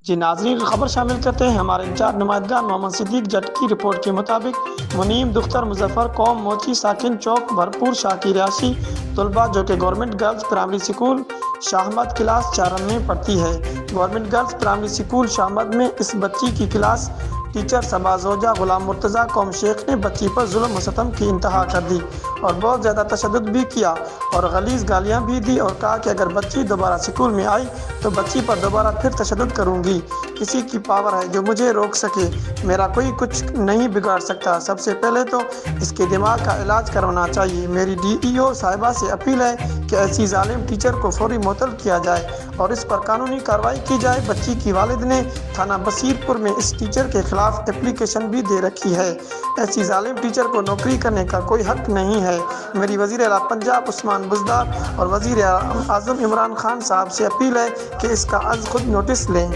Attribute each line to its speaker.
Speaker 1: جی ناظرین، خبر شامل کرتے ہیں ہمارے انچارج نمائندگان محمد صدیق جٹ کی رپورٹ کے مطابق منیم دختر مظفر قوم موچی ساکن چوک بھرپور شاہ کی رہائشی طلبہ جو کہ government girls primary school Shahmad class 4 میں پڑھتی ہے۔ Government girls primary school Shahmad میں اس بچی کی کلاس ٹیچر صبا زوجہ غلام مرتضیٰ قوم شیخ نے بچی پر ظلم و ستم کی انتہا کر دی اور بہت زیادہ تشدد بھی کیا اور غلیظ گالیاں بھی دی اور کہا کہ اگر بچی دوبارہ اسکول میں آئی تو بچی پر دوبارہ پھر تشدد کروں گی۔ کسی کی پاور ہے جو مجھے روک سکے؟ میرا کوئی کچھ نہیں بگاڑ سکتا۔ سب سے پہلے تو اس کے دماغ کا علاج کروانا چاہیے۔ میری DEO صاحبہ سے اپیل ہے کہ ایسی ظالم ٹیچر کو فوری معطل کیا جائے اور اس پر قانونی کارروائی کی جائے۔ بچی کی والد نے تھانہ بصیر پور میں اس ٹیچر کے خلاف اپلیکیشن بھی دے رکھی ہے۔ ایسی ظالم ٹیچر کو نوکری کرنے کا کوئی حق نہیں ہے۔ میری وزیر اعلیٰ پنجاب عثمان بزدار اور وزیر اعظم عمران خان صاحب سے اپیل ہے کہ اس کا از خود نوٹس لیں۔